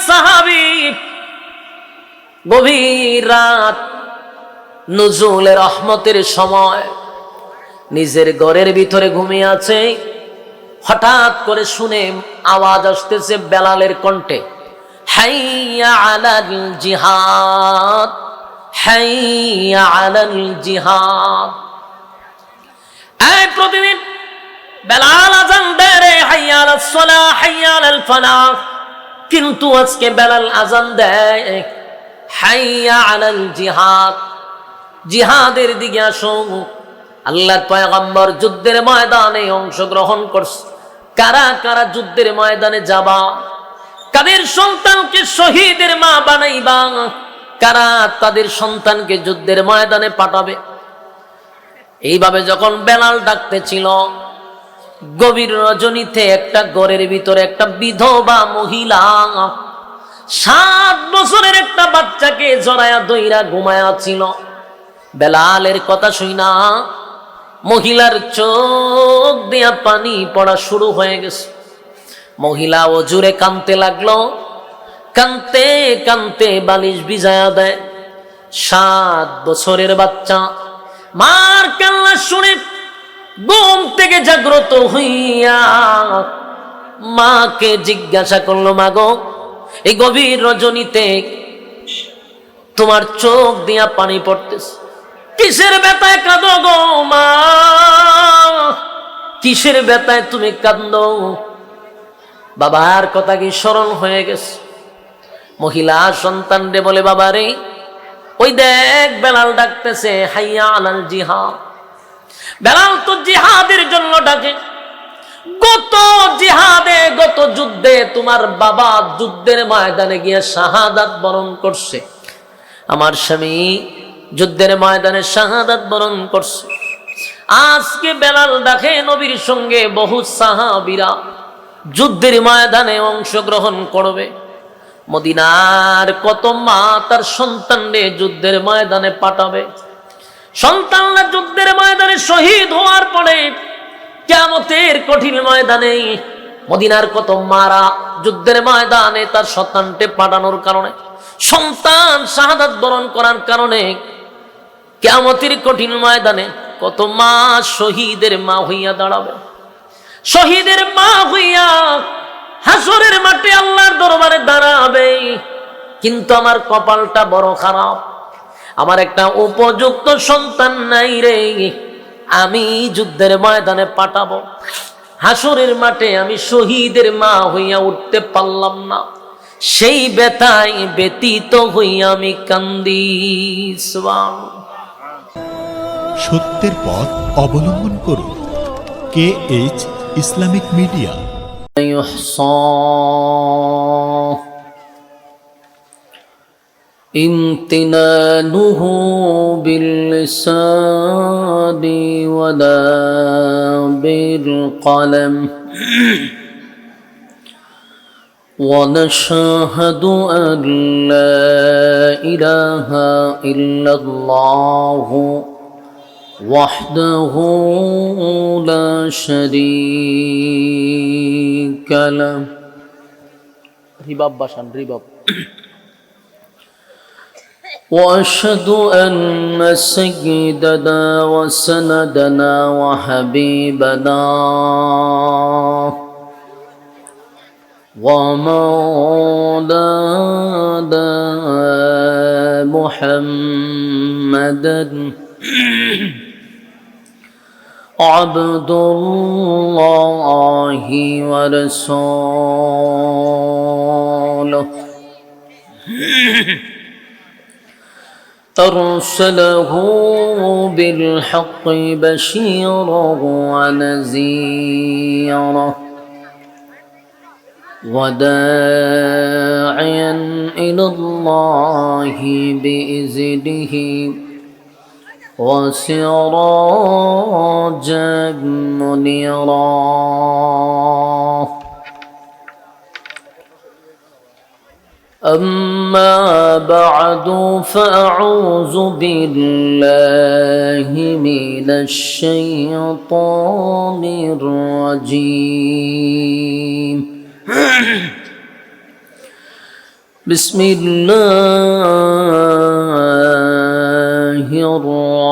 সাহাবী গভীর রাত নুজুলে রহমতের সময় নিজের ঘরের ভিতরে ঘুমিয়ে আছে, হঠাৎ করে শুনে আওয়াজ আসতেছে বেলালের কণ্ঠে, হাইয়া আলাল জিহাদ, হাইয়া আলাল জিহাদ। এই প্রতিদিন বেলাল আযান দেয় রে, হাইয়া আলাস সালাহ, হাইয়া আলাল ফালাহ, কিন্তু আজকে বেলাল আযান দেয় হাইয়া আলাল জিহাদ, জিহাদের দিকে আসো। আল্লাহর পয়গম্বর যুদ্ধের ময়দানে অংশগ্রহণ করছে। কারা কারা যুদ্ধের ময়দানে যাবা? কাদের সন্তানকে শহীদের মা বানাইবা? কারা তাদের সন্তানকে যুদ্ধের ময়দানে পাঠাবে? এইভাবে যখন বেলাল ডাকতেছিল, গভীর রজনীতে একটা ঘরের ভিতরে একটা বিধবা মহিলা 7 বছরের একটা বাচ্চাকে জড়ায়া দইরা ঘুমায়া ছিল। বেলালের কথা শুনা মহিলার চোখ দিয়া পানি পড়া শুরু হয়ে গেছে। মহিলা অজুরে কাঁদতে লাগলো, কাঁদতে কাঁদতে বালিশ ভিজায়া দেয়। 7 বছরের বাচ্চা মার কান্না শুনে ঘুম থেকে জাগ্রত হইয়া মাকে জিজ্ঞাসা করলো, মাগো এই গভীর রজনীতে তোমার চোখ দিয়া পানি পড়তেছে, কিসের ব্যথায় কাঁদো গো মা? কিসের ব্যথায় তুমি কাঁদো? বাবার কথা কি স্মরণ হয়ে গেছে? মহিলা সন্তান রে বলে, বাবা রে, ওই দেখ বেলাল ডাকতেছে হাইয়া আলাল জিহাদ। বেলাল তো জিহাদের জন্য ডাকে। গত জিহাদে, গত যুদ্ধে তোমার বাবা যুদ্ধের ময়দানে গিয়ে শাহাদাত বরণ করছে। আমার স্বামী যুদ্ধের ময়দানে শাহাদাত বরণ করছে। আজকে বেলাল ডাকে নবীর সঙ্গে বহু সাহাবীরা যুদ্ধের ময়দানে অংশগ্রহণ করবে। মদিনার কত মা তার সন্তানরে যুদ্ধের ময়দানে পাঠাবে। সন্তানরা যুদ্ধের ময়দানে শহীদ হওয়ার পরে কিয়ামতের কঠিন ময়দানে মদিনার কত মারা যুদ্ধের ময়দানে তার সন্তানকে পাঠানোর কারণে, সন্তান শাহাদাত বরণ করার কারণে কিয়ামতের কঠিন ময়দানে কত মা শহীদের মা হইয়া দাঁড়াবে। শহীদের মা হইয়া হাসরের মাঠে আল্লাহর দরবারে দাঁড়াবে। কিন্তু আমার কপালটা বড় খারাপ, আমার একটা উপযুক্ত সন্তান নাই রে, আমি যুদ্ধের ময়দানে পাঠাবো, হাসরের মাঠে আমি শহীদের মা হইয়া উঠতে পারলাম না। সেই ব্যথায় ব্যতীত হইয়া আমি কান্দি। সত্যের পথ অবলম্বন করুন। KH Islamic media. امتنانه باللسان ولا بالقلم ونشهد أن لا إله إلا الله وحده لا شريك له رباب باشان رباب وأشهد أن سيدنا وسندنا وحبيبنا ومولانا محمدا عبد الله ورسوله أرسله بالحق بشيرا ونذيرا وداعيا إلى الله بإذنه وسراجا منيرا أما بعد فأعوذ بالله من الشيطان الرجيم বিসমিল্লাহির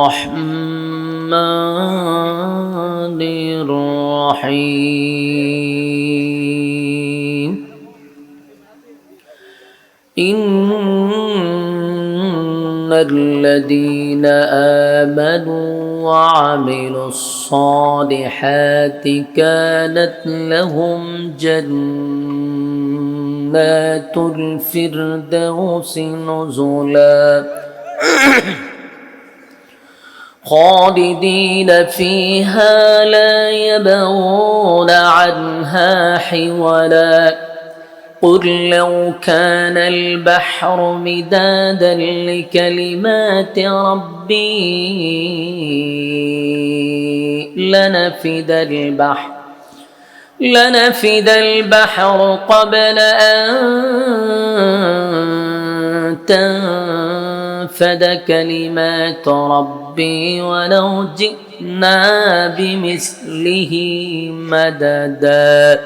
রহমানির রহিম الذين آمنوا وعملوا الصالحات كانت لهم جنات الفردوس نزلا خالدين فيها لا يبغون عنها حولا قل لو كان البحر مدادا لكلمات ربي لنفد البحر قبل أن تنفد كلمات ربي ولو جئنا بمثله مددا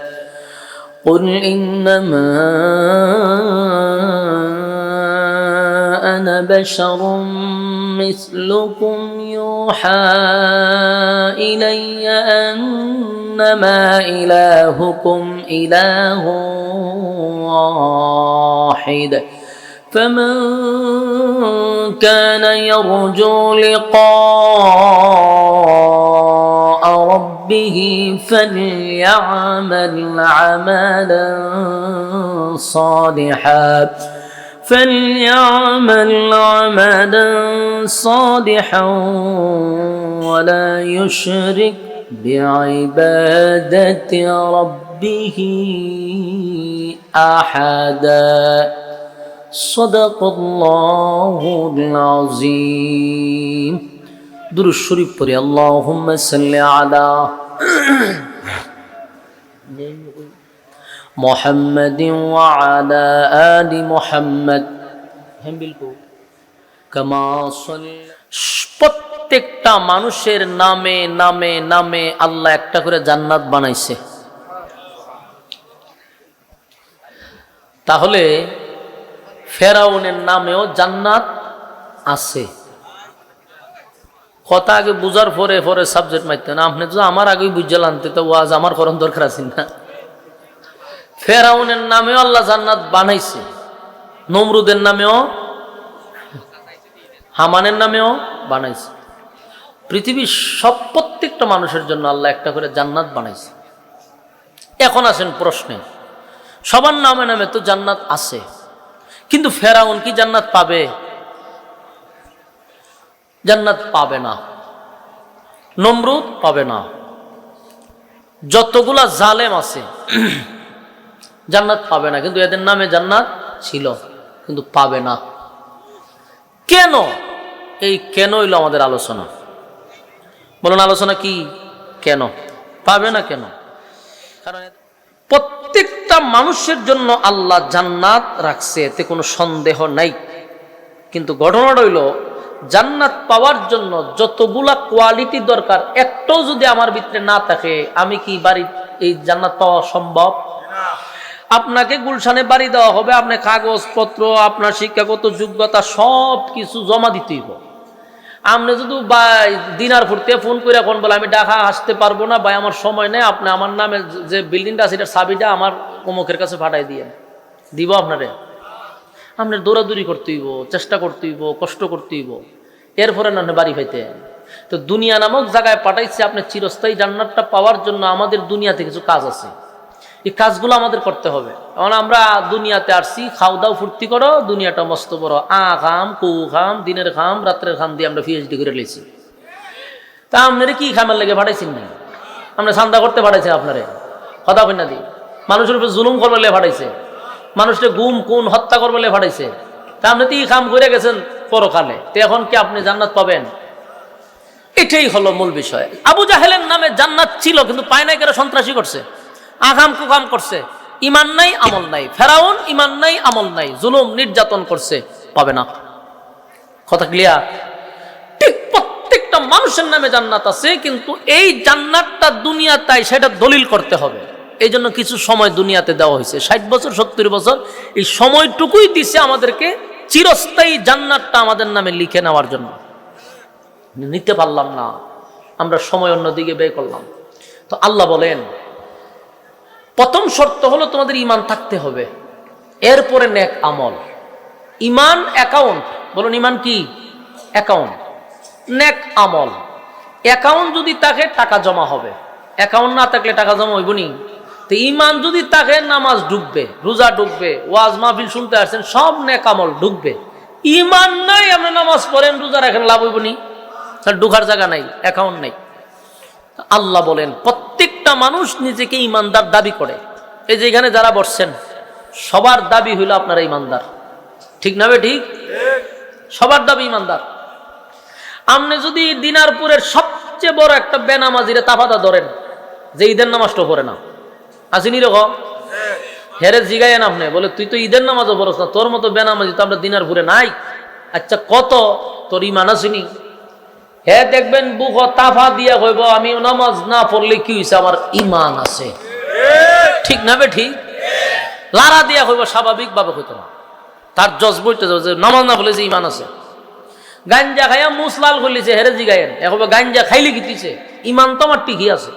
قل إنما أنا بشر مثلكم يوحى إلي أنما إلهكم إله واحد فمن كان يرجو لقاء ربه فليعمل عملا صالحا ولا يشرك بعبادة ربه أحدا صدق الله العظيم দুরূদ শরীফ পড়ি আল্লাহুম্মা সাল্লি আলা মুহাম্মাদিন ওয়া আলা আলি মুহাম্মাদ কামা প্রত্যেকটা মানুষের নামে নামে নামে আল্লাহ একটা করে জান্নাত বানাইছে। তাহলে ফেরাউনের নামেও জান্নাত আছে। কথা আগে বুঝার পরে পরে সাবজেক্ট মারতে না, আপনি তো আমার আগেই বুঝে আনতে তো ওয়াজ আমার করণ দরকার আছে না। ফেরাউনের নামেও আল্লাহ জান্নাত বানাইছে, নমরুদের নামেও, হামানের নামেও বানাইছে। পৃথিবীর প্রত্যেকটা মানুষের জন্য আল্লাহ একটা করে জান্নাত বানাইছে। এখন আসেন প্রশ্নে, সবার নামে নামে তো জান্নাত আছে, কিন্তু ফেরাউন কি জান্নাত পাবে? জান্নাত পাবে না। নমরুদ পাবে না। যতগুলা জালেম আছে জান্নাত পাবে না, কিন্তু এদের নামে জান্নাত ছিল, কিন্তু পাবে না। কেন? এই কেন হইল আমাদের আলোচনা। বলুন আলোচনা কি? কেন পাবে না? কেন? কারণ প্রত্যেকটা মানুষের জন্য আল্লাহ জান্নাত রাখছে, এতে কোনো সন্দেহ নাই। কিন্তু ঘটনাটা হইল, জান্নাত পাওয়ার জন্য যতগুলা কোয়ালিটি দরকার, একটাও যদি আমার ভিতরে না থাকে, আমি কি বাড়ি এই জান্নাত পাওয়া সম্ভব? আপনাকে গুলশানে বাড়ি দেওয়া হবে, আপনার কাগজপত্র, আপনার শিক্ষাগত যোগ্যতা সব কিছু জমা দিতে হইব। আপনি যদি দিনার ফুটতে ফোন করে এখন বলে আমি ঢাকা আসতে পারবো না ভাই, আমার সময় নেই, আপনি আমার নামে যে বিল্ডিংটা আছে এটার চাবিটা আমার অমুকের কাছে পাঠাই দিয়ে দিব। আপনারে আপনার দৌড়াদৌড়ি করতে হইব, চেষ্টা করতে হইব, কষ্ট করতে হইব, এরপরে না বাড়ি পাইতে। তো দুনিয়া নামক জায়গায় পাঠাইছে আপনি চিরস্থায়ী জান্নাতটা পাওয়ার জন্য। আমাদের দুনিয়াতে কিছু কাজ আছে, এই কাজগুলো আমাদের করতে হবে। কারণ আমরা দুনিয়াতে আসছি, খাও দাও ফুর্তি করো, দুনিয়াটা মস্ত বড়, খাম কু খাম, দিনের খাম রাত্রের খাম দিয়ে আমরা পিএইচডি করে লেছি। তা আপনারা কি খামের লেগে পাঠাইছেন না? আমরা চান্দা করতে পাঠাইছে আপনারে, কথা কই না দি, মানুষের উপর জুলুম করবে লে পাঠাইছে, মানুষকে গুম খুন হত্যা করবে লে পাঠাইছে। তা আপনি তো ই খাম করে গেছেন পরকালে, তো এখন কি আপনি জান্নাত পাবেন? এটাই হলো মূল বিষয়। আবু জাহেলের নামে জান্নাত ছিল, কিন্তু পায় নাই, কেন? সন্ত্রাসী করছে, আগাম কুকাম করছে, ইমান নাই আমল নাই। ফেরাউন ইমান নাই আমল নাই, জুলুম নির্যাতন করছে, পাবে না। কথা ক্লিয়ার? ঠিক প্রত্যেকটা মানুষের নামে জান্নাত আছে, কিন্তু এই জান্নাতটা দুনিয়া তাই সেটা দলিল করতে হবে। এই জন্য কিছু সময় দুনিয়াতে দেওয়া হয়েছে, 60 বছর 70 বছর, এই সময়টুকুই দিছে আমাদেরকে চিরস্থায়ী জান্নাতটা আমাদের নামে লিখে নেওয়ার জন্য। নিতে পারলাম না, আমরা সময় অন্যদিকে ব্যয় করলাম। তো আল্লাহ বলেন প্রথম শর্ত হলো তোমাদের ঈমান থাকতে হবে, এরপরে নেক আমল। ঈমান অ্যাকাউন্ট, বলুন ঈমান কি? অ্যাকাউন্ট। নেক আমল, অ্যাকাউন্ট যদি থাকে টাকা জমা হবে, অ্যাকাউন্ট না থাকলে টাকা জমা হইব নি? তো ঈমান যদি থাকে নামাজ ঢুকবে, রোজা ঢুকবে, ওয়াজ মাহফিল শুনতে আসছেন, সব নেক আমল ঢুকবে। ঈমান নাই, আপনি নামাজ পড়েন রোজা রাখেন, লাভ হইব নি? তার ঢুকার জায়গা নাই, অ্যাকাউন্ট নাই। আল্লাহ বলেন প্রত্যেকটা মানুষ নিজেকে ঈমানদার দাবি করে। এই যে এখানে যারা বসছেন সবার দাবি হইল আপনারা ঈমানদার, ঠিক না? ঠিক, সবার দাবি ঈমানদার। আপনি যদি দিনারপুরের সবচেয়ে বড় একটা বেনামাজিরে তাফাদা ধরেন যে ঈদের নামাজটা পড়ে না, আসেনি রকম, হেরে জিগায়েন আপনি, বলে তুই তো ঈদের নামাজও পড়ছ না, তোর মতো বেনামাজি তো আমরা দিনারপুরে নাই। আচ্ছা কত তোর ঈমান আসেনি? হে দেখবেন বুক তাফা দিয়া কইব আমি নামাজ না পড়লে কি হইছে, আমার ঈমান আছে, ঠিক না? ঠিক, লারা দিয়া কইব স্বাভাবিক ভাবে কইতো না, তার জজবইতে যে নামাজ না পড়লে যে ঈমান আছে। গাঞ্জা খাইয়া মুসলাল করলিছে, হেরে জিগায়েন, এখন গাঞ্জা খাইলে কি দিছে, ঈমান তো আমার ঠিকই আছে,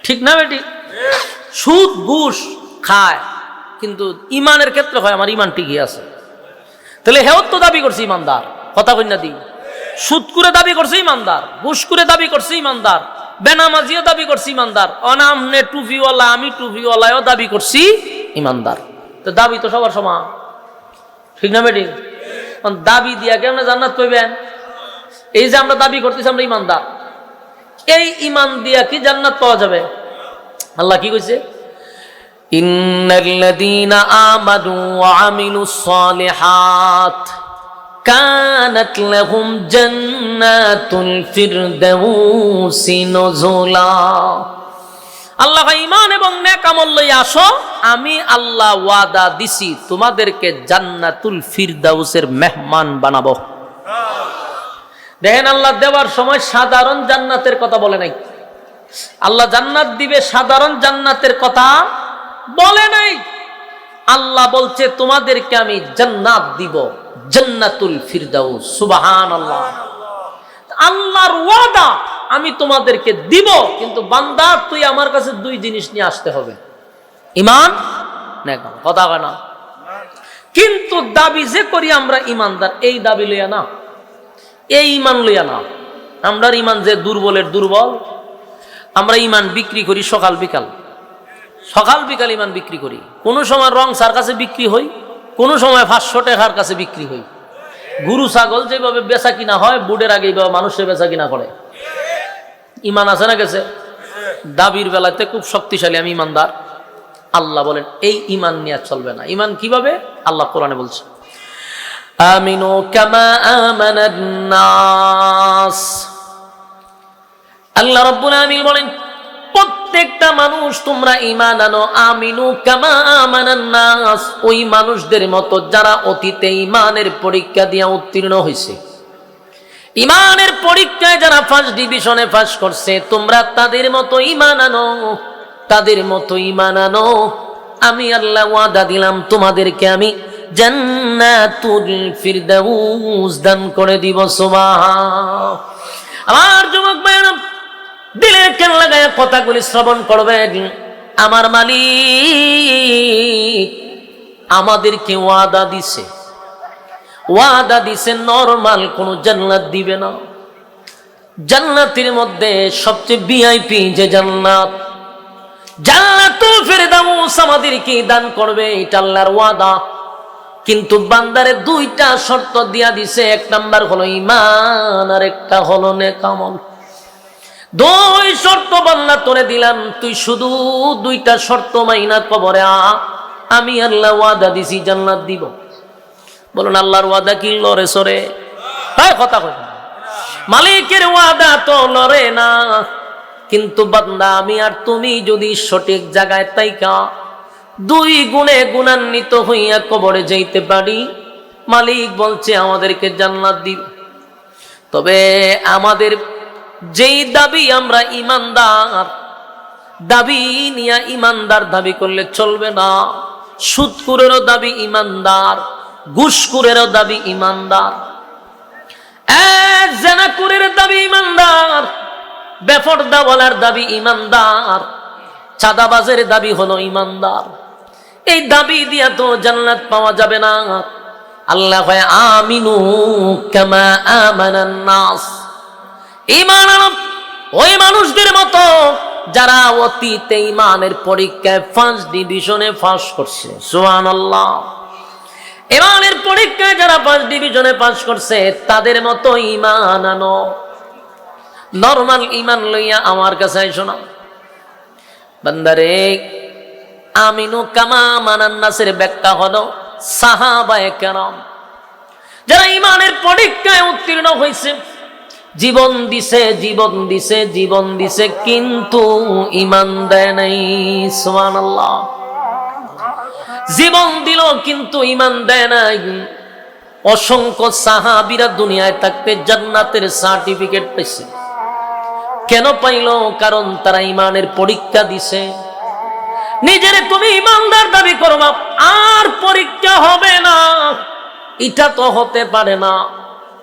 ঠিক না? ঠিক, সুদ ঘুষ খায় কিন্তু ঈমানের ক্ষেত্রে হয় আমার ঈমান ঠিকই আছে। তাহলে হেও তো দাবি করছে ঈমানদার, কথা কই না? দি সুদ করে দাবি করছে ঈমানদার, ঘুষ করে দাবি করছে ঈমানদার, বেনামাজিও দাবি করছে ঈমানদার, অনামনে টুপিওয়ালা আমি টুপিওয়ালাও দাবি করছি ঈমানদার। তো দাবি তো সবার সমান, ঠিক না? বেটি দাবি দিয়া কেমন জান্নাত পাইবেন? এই যে আমরা দাবি করতেছি আমরা ঈমানদার, এই ঈমান দিয়া কি জান্নাত পাওয়া যাবে? আল্লাহ কি কইছে? ইন্নাল্লাযীনা আমানু ওয়া আমিলুস সালিহাত কানাত লাহুম জান্নাতুল ফিরদাউসি নুজুলা। আল্লাহ ঈমান এবং নেক আমল লইয়া আসো, আমি আল্লাহ ওয়াদা দিছি তোমাদেরকে জান্নাতুল ফিরদাউসের মেহমান বানাবো। দেখেন আল্লাহ দেওয়ার সময় সাধারণ জান্নাতের কথা বলে নাই। আল্লাহ জান্নাত দিবে সাধারণ জান্নাতের কথা বলে নাই। আল্লাহ বলছে তোমাদেরকে আমি জান্নাত দিব, জান্নাতুল ফিরদাউস। সুবহানাল্লাহ। আল্লাহর ওয়াদা আমি তোমাদেরকে দিব, কিন্তু বান্দা তুই আমার কাছে দুই জিনিস নিয়ে আসতে হবে, ঈমান নেক আমল। কথা কয় না? কিন্তু দাবি যে করি আমরা ঈমানদার, এই দাবি লইয়া না, এই ঈমান লইয়া না। আমরার ঈমান যে দুর্বলের দুর্বল, আমরা ঈমান বিক্রি করি সকাল বিকাল, সকাল বিকাল ঈমান বিক্রি করি। কোনো সময় রং সার কাছে বিক্রি হই, কোনো সময় 500 টাকার কাছে বিক্রি হই। গরু ছাগল যেভাবে বেচা কিনা হয়, বুডের আগে এইভাবে মানুষের বেচা কিনা করে। ঈমান আছে না গেছে? দাবির বেলাতে খুব শক্তিশালী, আমি ঈমানদার। আল্লাহ বলেন এই ঈমান নিয়ে চলবে না। ঈমান কিভাবে? আল্লাহ কোরআনে বলছে আমিনু কামা আমানান নাস। আল্লাহ রাব্বুল আলামিন বলেন প্রত্যেকটা মানুষ তোমরা ঈমান আনো। আমিনু কামা আমানান নাস, ওই মানুষদের মতো যারা অতীতে ঈমানের পরীক্ষা দিয়ে উত্তীর্ণ হয়েছে, ঈমানের পরীক্ষায় যারা ফার্স্ট ডিভিশনে পাস করছে, তোমরা তাদের মতো ঈমান আনো, তাদের মতো ঈমান আনো। আমি আল্লাহ ওয়াদা দিলাম তোমাদেরকে আমি জান্নাতুল ফিরদাউস দান করে দিব। সুবহান। আমার যুবক ভাইরা দিলে কেন লাগায় কথাগুলি শ্রবণ করবেন। আমার মালিক আমাদেরকে ওয়াদা দিছে, ওয়াদা দিছে নরমাল কোন জান্নাত দিবে না। জান্নাতের মধ্যে সবচেয়ে ভিআইপি যে জান্নাত, জান্নাতুল ফিরদাউস আমাদেরকে দান করবে, এটা আল্লাহর ওয়াদা। কিন্তু বান্দারে দুইটা শর্ত দিয়া দিছে, এক নাম্বার হলো ঈমান আর একটা হলো নেক আমল। দুই শর্ত বান্দা তোরে দিলাম, তুই শুধু দুইটা শর্ত মাইনা কবরে আমি আল্লাহ ওয়াদা দিছি জান্নাত দিব। বলুন আল্লাহর ওয়াদা কি লরে সরে? তাই কথা কথা, মালিকের ওয়াদা তো লরে না। কিন্তু বান্দা আমি আর তুমি যদি সঠিক জায়গায় তাইকা দুই গুণে গুণান্বিত হইয়া কবরে যাইতে পারি, মালিক বলছে আমাদেরকে জান্নাত দিব। তবে আমাদের যেই দাবি আমরা ঈমানদার, দাবি নিয়ে ইমানদার দাবি করলে চলবে না। সুদখোরেরও দাবি ইমানদার, ঘুষখোরেরও দাবি ইমানদার, জেনাখোরের দাবি ইমানদার, বেপরদাওয়ালার দাবি ইমানদার, চাঁদাবাজের দাবি হলো ইমানদার। এই দাবি দিয়া তো জান্নাত পাওয়া যাবে না। আল্লাহ কয় আমিনু কামা আমানান নাস, ঈমান আনো ওই মানুষদের মতো যারা অতীতে ঈমানের পরীক্ষায় ফার্স্ট ডিভিশনে পাস করছে। সুবহানাল্লাহ। ঈমানের পরীক্ষায় যারা ফার্স্ট ডিভিশনে পাস করছে তাদের মতো ঈমান আনো। নরমাল ঈমান লইয়া আমার কাছে আইসো না বান্দারে। আমিনু কামা আমানান নাসের ব্যাখ্যা হলো সাহাবায়ে কেরাম যারা ঈমানের পরীক্ষায় উত্তীর্ণ হয়েছে, জীবন দিছে জীবন দিছে জীবন দিছে, কিন্তু ঈমান দেয় নাই। সুবহানাল্লাহ। জীবন দিল কিন্তু ঈমান দেয় নাই। অসংখ্য সাহাবীরা দুনিয়ায় থাকতে জান্নাতের সার্টিফিকেট পেয়েছে। কেন পাইল? কারণ তারা ঈমানের পরীক্ষা দিছে। নিজের তুমি ঈমানদার দাবি করবা আর পরীক্ষা হবে না, এটা তো হতে পারে না।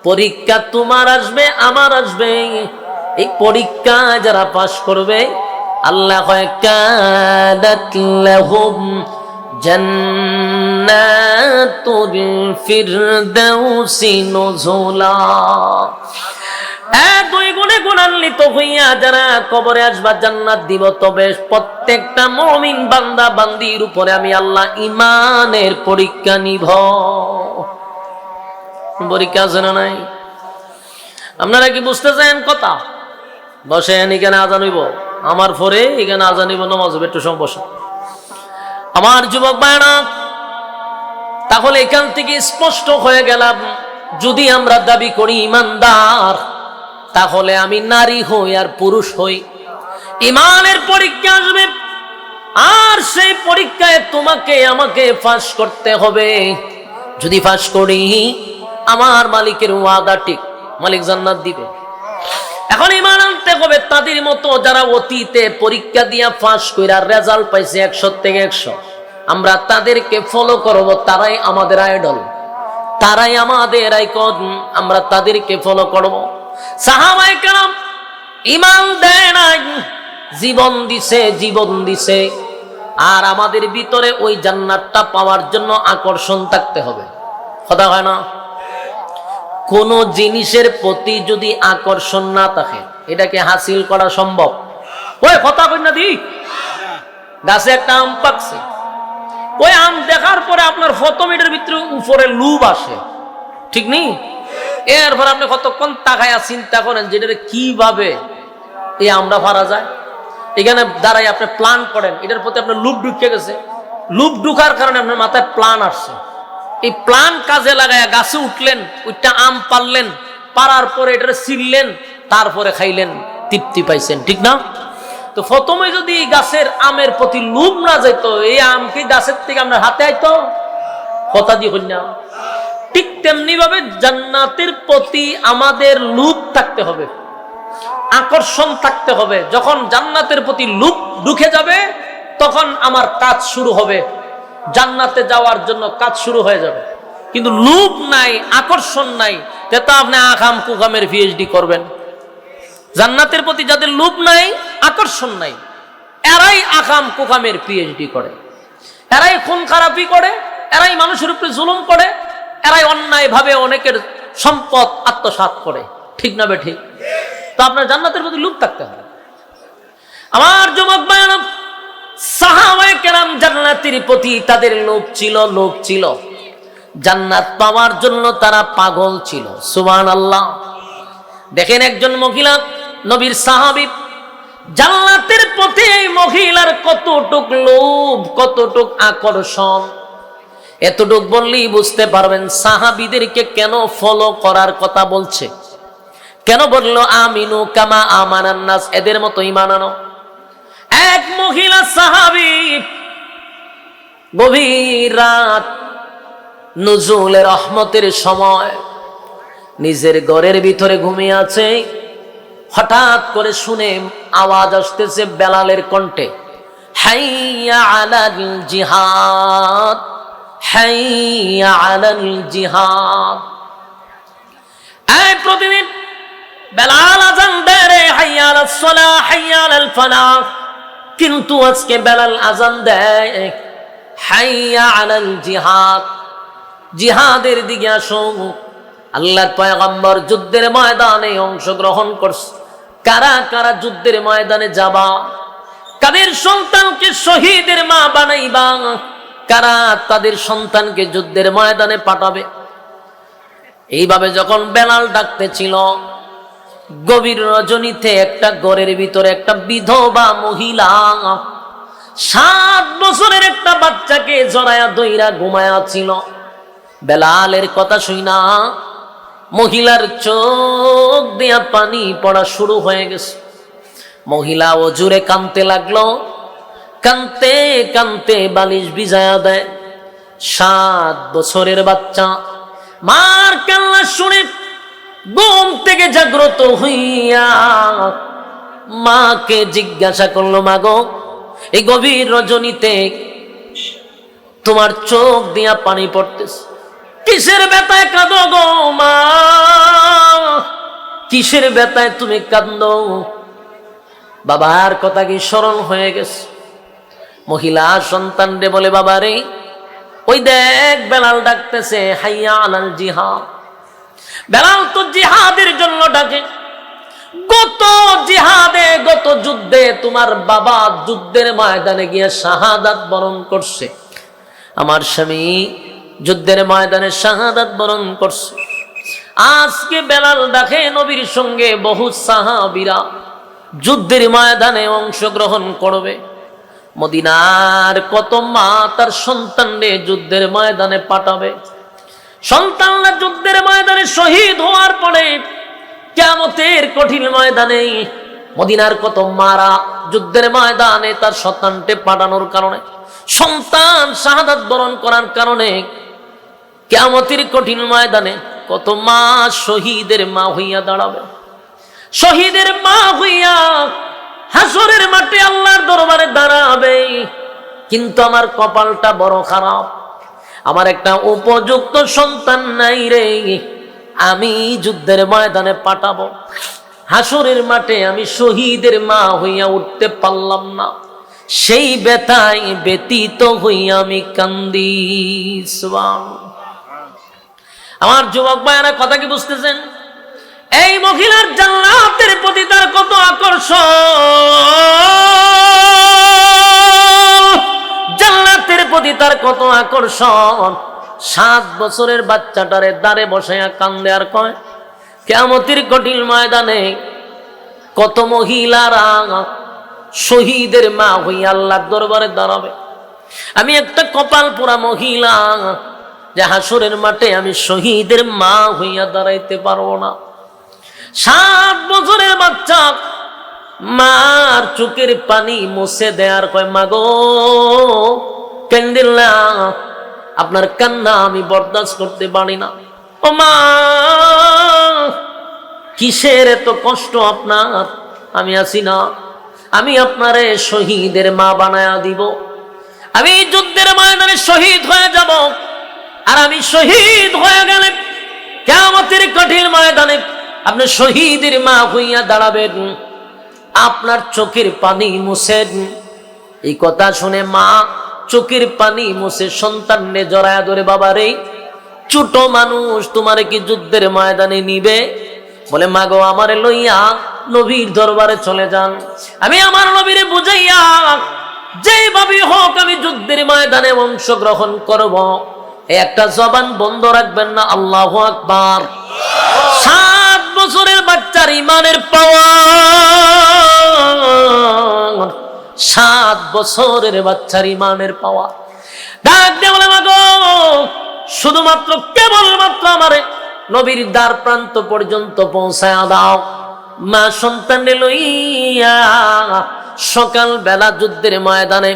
পরীক্ষা তোমার আসবে, আমার আসবে। এই পরীক্ষা যারা পাস করবে, আল্লাহ কয় কানাত লাহুম জান্নাতুল ফিরদাউসি নুজুলা। দুই গুণে গুণান্বিত হইয়া যারা কবরে আসবা জান্নাত দিব। তবে প্রত্যেকটা মুমিন বান্দা বান্দির উপরে আমি আল্লাহ ঈমানের পরীক্ষা নিব। পরীক্ষা আছে না নাই? আপনারা কি বুঝতে চান কথা? বসেন, এখানে আজান হইব আমার পরে, এখানে আজান হইব, নামাজ হবে, একটু সময় বসেন আমার যুবক ভাইরা। তাহলে এখান থেকে স্পষ্ট হয়ে গেলাম, যদি আমরা দাবি করি ঈমানদার, তাহলে আমি নারী হই আর পুরুষ হই, ঈমানের পরীক্ষা আসবে। আর সেই পরীক্ষায় তোমাকে আমাকে পাস করতে হবে। যদি পাস করি, আমার মালিকের ওয়াদা ঠিক, মালিক জান্নাত দিবে। এখন ঈমান আনতে হবে তাদের মতো যারা অতীতে পরীক্ষা দিয়া পাস কইরা রেজাল্ট পাইছে 100 থেকে 100। আমরা তাদেরকে ফলো করব, তারাই আমাদের আইডল, তারাই আমাদের আইকন, আমরা তাদেরকে ফলো করব। সাহাবায়ে কেরাম ঈমান দেয় নাই, জীবন দিছে জীবন দিছে। আর আমাদের ভিতরে ওই জান্নাতটা পাওয়ার জন্য আকর্ষণ থাকতে হবে। কথা হয় না? কোন জিনিসের প্রতি যদি আকর্ষণ না থাকে, এটাকে হাসিল করা সম্ভব? ওই কথা কই না দি, গাছে একটা আম পাকছে, ওই আম দেখার পরে আপনার ফটোমিটার ভিতরে উপরে লুভ আসে, ঠিক নেই? এরপর আপনি কতক্ষণ তাকায়া চিন্তা করেন যে এটা কিভাবে এই আমরা পারা যায়। এখানে দাঁড়াই আপনি প্ল্যান করেন, এটার প্রতি আপনার লুভ ঢুকে গেছে। লুভ ঢুকার কারণে আপনার মাথায় প্ল্যান আসছে। এই প্ল্যান কাজে লাগায়া গাছে উঠলেন, ওইটা আম পারলেন, পারার পরে এটা ছিললেন, তারপরে খাইলেন, তৃপ্তি পাইছেন, ঠিক না? তো প্রথমে যদি গাছের আমের প্রতি লোভ না যেত, এই আম কি গাছের থেকে আমরা হাতে আইতো? কথা দিয়ে কন্যা। ঠিক তেমনি ভাবে জান্নাতের প্রতি আমাদের লোভ থাকতে হবে, আকর্ষণ থাকতে হবে। যখন জান্নাতের প্রতি লোভ ঢুকে যাবে, তখন আমার কাজ শুরু হবে, জান্নাতে যাওয়ার জন্য কাজ শুরু হয়ে যাবে। কিন্তু লোভ নাই, আকর্ষণ নাই, তা আপনি আকাম কুকামের পিএইচডি করবেন। জান্নাতের প্রতি যাদের লোভ নাই, আকর্ষণ নাই, এরাই আকাম কুকামের পিএইচডি করে, এরাই খুন খারাপি করে, এরাই মানুষের উপরে জুলুম করে, এরাই অন্যায় ভাবে অনেকের সম্পদ আত্মসাৎ করে, ঠিক না বে ঠিক? তো আপনার জান্নাতের প্রতি লোভ থাকতে হবে। আমার যুবক ভাইরা, সাহাবায়ে কেরাম জান্নাতের প্রতি তাদের লোভ ছিল। জান্নাত পাওয়ার জন্য তারা পাগল ছিল। সুবহানাল্লাহ। দেখেন একজন মহিলা, নবীর সাহাবী, জান্নাতের প্রতি এই মহিলার কতটুক লোভ, কতটুক আকর্ষণ। এতটুক বললেই বুঝতে পারবেন সাহাবীদেরকে কেন ফলো করার কথা বলছে। কেন বললো আমিনু কামা আমানান নাস, এদের মতো ঈমান আনো। এক মহিলা সাহাবী গভীর রাত, নুজুলে রহমতের সময়, নিজের ঘরের ভিতরে ঘুমিয়ে আছে। হঠাৎ করে শুনে আওয়াজ আসতেছে বেলালের কণ্ঠে, হাইয়া আলাল জিহাদ, হাইয়া আলাল জিহাদ। এই প্রতিদিন বেলাল আযান দেয় রে, হাইয়া আলাস সালাহ, হাইয়া আলাল ফালাহ, কিন্তু আজকে বেলাল আযান দেয় হাইয়া আলাল জিহাদ, জিহাদের দিকে আসো। আল্লাহর পয়গম্বর যুদ্ধের ময়দানে অংশগ্রহণ করছে। কারা কারা যুদ্ধের ময়দানে যাবা? কাদের সন্তানকে শহীদের মা বানাইবা? কারা তাদের সন্তানকে যুদ্ধের ময়দানে পাঠাবে? এইভাবে যখন বেলাল ডাকতেছিল, গভীর রজনীতে একটা ঘরের ভিতরে একটা বিধবা মহিলা 7 বছরের একটা বাচ্চাকে জড়ায়া দইরা ঘুমায়া ছিল। বেলালের কথা শুনা মহিলার চোখ দিয়া পানি পড়া শুরু হয়ে গেছে। মহিলা অজুরে কাঁদতে লাগলো, কাঁদতে কাঁদতে বালিশ ভিজায়া দেয়। 7 বছরের বাচ্চা মার কান্না শুনে ঘুম থেকে জাগ্রত হইয়া মাকে জিজ্ঞাসা করলো, মা গো, এই গভীর রজনীতে তোমার চোখ দিয়া পানি পড়তেছে, কিসের ব্যথায় কাঁদো গো মা? কিসের ব্যথায় তুমি কাঁদো? বাবার কথা কি স্মরণ হয়ে গেছে? মহিলা সন্তান রে বলে, বাবা রে, ওই দেখ বেলাল ডাকতেছে হাইয়া আলাল জিহাদ। বেলাল তো জিহাদের জন্য ডাকে। গত জিহাদে, গত যুদ্ধে তোমার বাবা যুদ্ধের ময়দানে গিয়ে শাহাদাত বরণ করছে। আমার স্বামী যুদ্ধের ময়দানে শাহাদাত বরণ করছে। আজকে বেলাল ডাকে নবীর সঙ্গে বহু সাহাবীরা যুদ্ধের ময়দানে অংশগ্রহণ করবে। মদিনার কত মা তার সন্তানরে যুদ্ধের ময়দানে পাঠাবে। সন্তানরা যুদ্ধের ময়দানে শহীদ হওয়ার পরে কিয়ামতের কঠিন ময়দানে মদিনার কত মারা যুদ্ধের ময়দানে তার সন্তানকে পাঠানোর কারণে, সন্তান শাহাদাত বরণ করার কারণে কিয়ামতের কঠিন ময়দানে কত মা শহীদের মা হইয়া দাঁড়াবে। শহীদের মা হইয়া হাসরের মাঠে আল্লাহর দরবারে দাঁড়াবে। কিন্তু আমার কপালটা বড় খারাপ, আমার একটা উপযুক্ত সন্তান নাই রে, আমি যুদ্ধের ময়দানে পাঠাবো, হাসরের মাঠে আমি শহীদের মা হইয়া উঠতে পারলাম না। সেই ব্যথায় ব্যতীত হইয়া আমি কান্দি। সুবহানাল্লাহ। আমার যুবক ভাইয়েরা কথা কি বুঝতেছেন? এই মহিলার জান্নাতের প্রতি তার কত আকর্ষণ, জান্নাতের প্রতি তার কত আকর্ষণ। 7 বছরের বাচ্চাটারে দাঁড়ে বসাইয়া কান্দে আর কয়, কিয়ামতের কঠিন ময়দানে কত মহিলারা শহীদের মা হইয়া আল্লাহর দরবারে দাঁড়াবে। আমি একটা কপাল পোড়া মহিলা, যে হাসরের মাঠে আমি শহীদের মা হইয়া দাঁড়াইতে পারবো না। 7 বছরের বাচ্চা মার চোখের পানি মুছে দেয়ার কয়, মা গো, কেন্দিল না, আপনার কান্না আমি বরদাস্ত করতে পারি না। ও মা, কিসের এত কষ্ট আপনার? আমি আছি না, আমি আপনারে শহীদের মা বানায়া দিব। আমি যুদ্ধের ময়দানে শহীদ হয়ে যাব, আর আমি শহীদ হয়ে গেলে কিয়ামতের কঠিন ময়দানে আপনি শহীদের মা হইয়া দাঁড়াবেন, আপনার চোখের পানি মুছেন। এই কথা শুনে মা চোখের পানি মুছে সন্তানরে জড়ায়া ধরে, বাবা রে, ছোট মানুষ তোমারে কি যুদ্ধের ময়দানে নিবে? বলে, মা গো, আমারে লইয়া নবীর দরবারে চলে যান, আমি আমার নবীরে বুঝাইয়া যেভাবে হোক আমি যুদ্ধের ময়দানে অংশগ্রহণ করব। একটা জবান বন্ধ রাখবেন না, আল্লাহু আকবার। 7 বছরের বাচ্চার ইমানের পাওয়ার, 7 বছরের বাচ্চার ইমানের পাওয়ার। ডাক দিয়ে বলে, মা গো, শুধুমাত্র কেবলমাত্র আমারে নবীর দ্বার প্রান্ত পর্যন্ত পৌঁছায়া দাও। মা সন্তানে লইয়া সকাল বেলা যুদ্ধের ময়দানে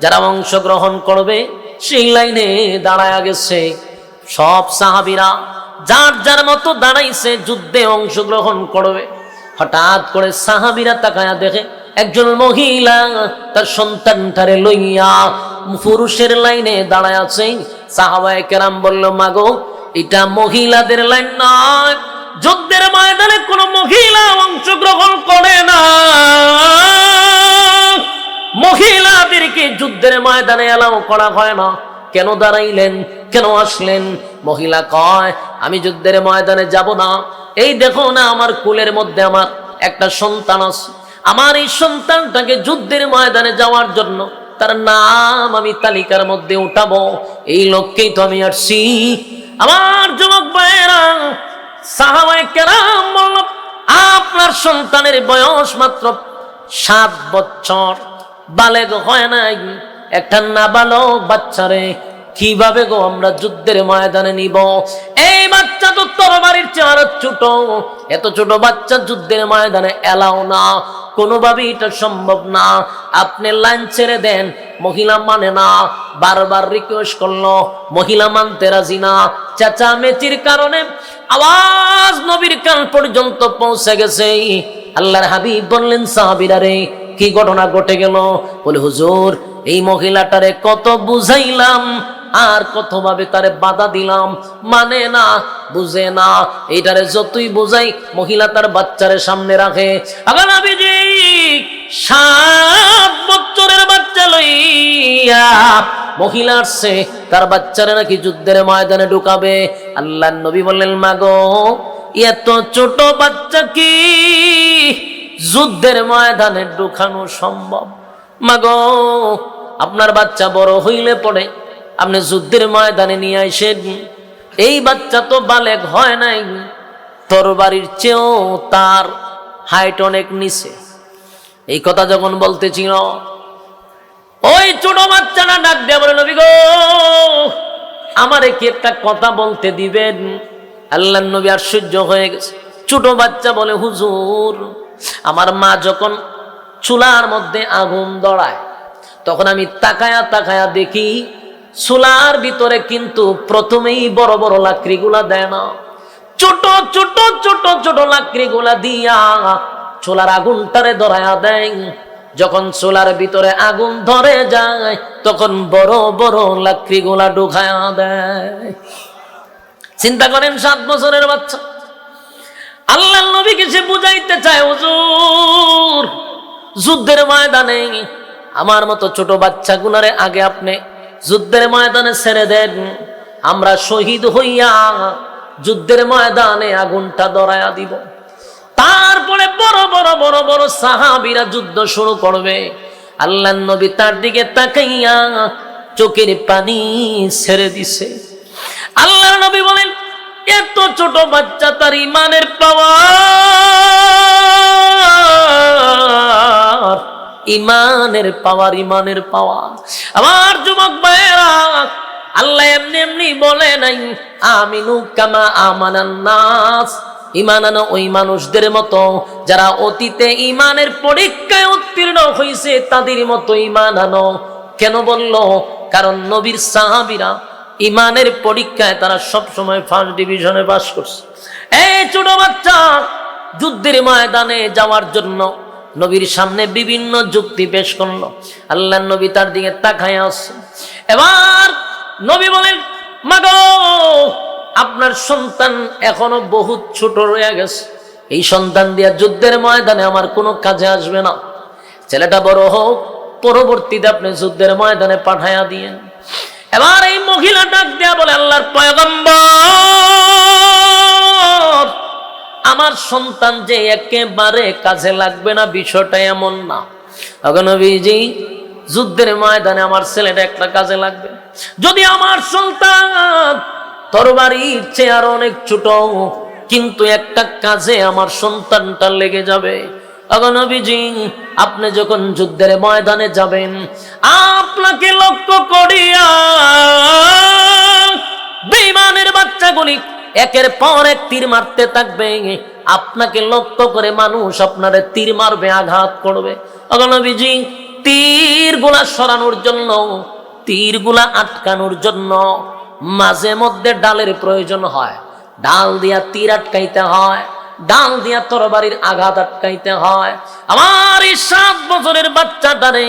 যারা অংশগ্রহণ করবে সেই লাইনে দাঁড়ায়া গেছে। সব সাহাবীরা যার যার মতো দাঁড়াইছে, যুদ্ধে অংশগ্রহণ করবে। হঠাৎ করে সাহাবীরা তাকায়া দেখে একজন মহিলা তার সন্তানটারে লইয়া পুরুষের লাইনে দাঁড়ায় আছে। সাহাবায়ে কেরাম বলল, মাগো এটা মহিলাদের লাইন নয়, যুদ্ধের ময়দানে কোনো মহিলা অংশগ্রহণ করে না, মহিলাদেরকে যুদ্ধের ময়দানে এলাও করা হয় না। কেন দাঁড়াইলেন, কেন আসলেন? মহিলা কয়, আমি যুদ্ধের ময়দানে যাব না, এই দেখো না আমার কুলের মধ্যে আমার একটা সন্তান আছে, আমার এই সন্তানটাকে যুদ্ধের ময়দানে যাওয়ার জন্য তার নাম আমি তালিকার মধ্যে উঠাবো, এই লক্ষ্যেই তো আমি আসছি। আমার যুবক ভাইয়েরা, সাহাবায়ে কেরাম বলল, আপনার সন্তানের বয়স মাত্র 7 বছর, বালেগ হয় নাই, একটা নাবালক বাচ্চারে কিভাবে গো আমরা যুদ্ধের ময়দানে নিব? এই বাচ্চা তো তরবারির চেয়ে আরো ছোট, এত ছোট বাচ্চা যুদ্ধের ময়দানে এলাও না, কোনোভাবেই এটা সম্ভব না, আপনি লাইন ছেড়ে দেন। মহিলা মানে না, বারবার রিকোয়েস্ট করলো, মহিলা মানতে রাজি না। চেঁচামেচির কারণে আওয়াজ নবীর কান পর্যন্ত পৌঁছে গেছে। আল্লাহর হাবিব বললেন, সাহাবীরা রে, কি ঘটনা ঘটে গেল? বলে, হুজুর এই মহিলাটারে কত বুঝাইলাম আর কতভাবে তারে বাধা দিলাম, মানে না, বুঝে না, এইটারে যতই বুঝাই মহিলা তার বাচ্চারে সামনে রাখে। আবার নবীজি 7 বছরের বাচ্চা লইয়া মহিলা আসছে, তার বাচ্চারে নাকি যুদ্ধের ময়দানে ঢুকাবে। আল্লাহর নবী বললেন, মাগো এত ছোট বাচ্চা কি যুদ্ধের ময়দানে ঢুকানো সম্ভব? মাগো আপনার বাচ্চা বড় হইলে পড়ে আপনি যুদ্ধের ময়দানে নিয়ে আসেন, এই বাচ্চা তো বালেগ হয় নাই, তরবারির চেয়েও তার হাইট অনেক নিচে। এই কথা যখন বলতেছিল, ওই ছোট বাচ্চাটা ডাক দিয়ে বলে, নবী গো আমারে কি একটা কথা বলতে দিবেন? আল্লাহর নবী আশ্চর্য হয়ে গেছে। ছোট বাচ্চা বলে, হুজুর আমার মা যখন চুলার মধ্যে আগুন ধরায় তখন আমি তাকায়া তাকায়া দেখি চুলার ভিতরে কিন্তু প্রথমেই বড় বড় লাকড়িগুলা দেয় না, ছোট ছোট ছোট ছোট লাকড়িগুলা দিয়া চুলার আগুনটারে ধরায়া দেয়। যখন চুলার ভিতরে আগুন ধরে যায় তখন বড় বড় লাকড়িগুলা ঢুকায়া দেয়। চিন্তা করেন, 7 বছরের বাচ্চা। আল্লাহর নবীকে সে বুঝাইতে চায়, হুজুর যুদ্ধের ময়দানে আমার মতো ছোট বাচ্চাগুলোরে আগে আপনি যুদ্ধের ময়দানে ছেড়ে দেন, আমরা শহীদ হইয়া যুদ্ধের ময়দানে আগুনটা ধরায়া দিব, তারপরে বড় বড় বড় বড় সাহাবীরা যুদ্ধ শুরু করবে। আল্লাহর নবী তার দিকে তাকাইয়া চোখের পানি ছেড়ে দিছে। আল্লাহর নবী বলেন, এত ছোট বাচ্চা তার ইমানের পাওয়ার, ইমানের পাওয়ার, ইমানের পাওয়ার। আমার যুবক ভাইয়েরা, আল্লাহ এমনি এমনি বলে নাই আমিনু কামা আমানান নাস, ঈমান আনো ওই মানুষদের মতো যারা অতীতে ঈমানের পরীক্ষায় উত্তীর্ণ হয়েছে তাদের মতো ঈমান আনো। কেন বললো? কারণ নবীর সাহাবীরা ঈমানের পরীক্ষায় তারা সব সময় ফার্স্ট ডিভিশনে পাস করছে। এই ছোট বাচ্চা যুদ্ধের ময়দানে যাওয়ার জন্য নবীর সামনে বিভিন্ন যুক্তি পেশ করলো। আল্লাহর নবী তার দিকে তাকায় আছে। এবার নবী বলেন, মাগো আপনার সন্তান এখনো বহুত ছোট রয়ে গেছে, এই সন্তান দিয়া যুদ্ধের ময়দানে আমার কোনো কাজে আসবে না, ছেলেটা বড় হোক, পরবর্তীতে আপনি যুদ্ধের ময়দানে পাঠাইয়া দিয়েন। এবার এই মহিলা ডাক দেয়া বলে, আল্লাহর পয়গম্বর আমার সন্তান যে একেবারে কাজে লাগবে না বিষয়টা এমন না। নবীজি যুদ্ধের ময়দানে আমার ছেলেটা একটা কাজে লাগবে। যদি আমার সন্তান তরবারির চেয়ে আরো অনেক ছোট, কিন্তু একটা কাজে আমার সন্তানটা লেগে যাবে। নবীজি আপনি যখন যুদ্ধের ময়দানে যাবেন, আপনাকে লক্ষ্য করিয়া বেঈমানের বাচ্চাগুলি একের পর এক তীর মারতে থাকবে। আপনাকে লক্ষ্য করে মানুষ আপনারে তীর মারবে, আঘাত করবে। নবীজি তীরগুলা সরানোর জন্য, তীরগুলা আটকানোর জন্য মাঝে মধ্যে ডালের প্রয়োজন হয়, ডাল দিয়া তীর আটকাইতে হয়। ডাল দিয়া তরবারির আঘাত আটকাইতে হয়। আমার এই 7 বছরের বাচ্চাটারে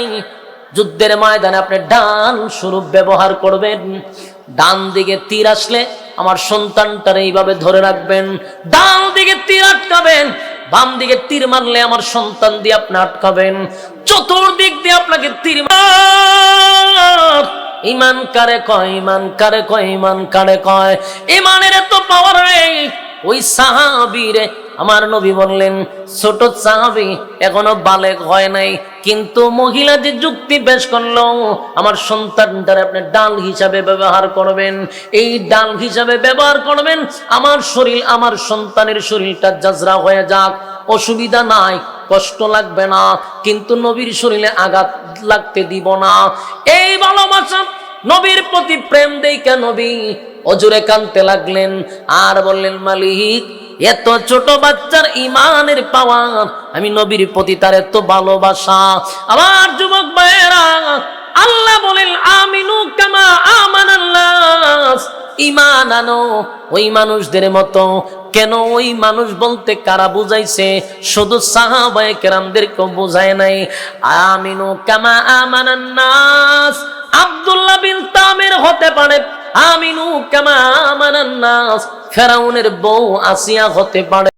যুদ্ধের ময়দানে আপনি ডাল স্বরূপ ব্যবহার করবেন। ডান দিকে তীর আসলে আমার সন্তানটারে এইভাবে ধরে রাখবেন, ডান দিকে তীর আটকাবেন, বাম দিকে তীর মারলে আমার সন্তান দিয়ে আপনি আটকাবেন, চতুর্দিক দিয়ে আপনাকে তীর ইমান কারে কয়, ইমান কারে কয়, ইমান কারে কয়। ইমানের এত পাওয়ার রে ওই সাহাবীরে আমার নবী বললেন, ছোট সাহাবী এখনো বালেগ হয় নাই, কিন্তু মহিলা যে যুক্তি পেশ করলো, আমার সন্তানটারে আপনি ডাল হিসাবে ব্যবহার করবেন, এই ডাল হিসাবে ব্যবহার করবেন, আমার শরীর আমার সন্তানের শরীরটা জাজরা হয়ে যাক, অসুবিধা নাই, কষ্ট লাগবে না, কিন্তু নবীর শরীরে আঘাত লাগতে দিব না। এই ভালোবাসা, নবীর প্রতি প্রেম দেইখা নবী অজুরে কানতে লাগলেন আর বললেন, মালিক এত ছোট বাচ্চার ইমানের পাওয়ার, আমি নবীর প্রতি তার এত ভালোবাসা। আমার যুবক ভাইয়েরা, আল্লাহ বলেন আমিনু কামা আমানান নাস, ঈমান আনো ওই মানুষদের মতো। কেন ওই মানুষ বলতে কারা বুঝাইছে? শুধু সাহাবায়ে কেরামদেরকে বুঝায় নাই। আমিনু কামা আমানান নাস আব্দুল্লাহ বিন তামির হতে পারে, আমিনু কামা আমানান নাস ফেরাউনের বউ আসিয়া হতে পারে।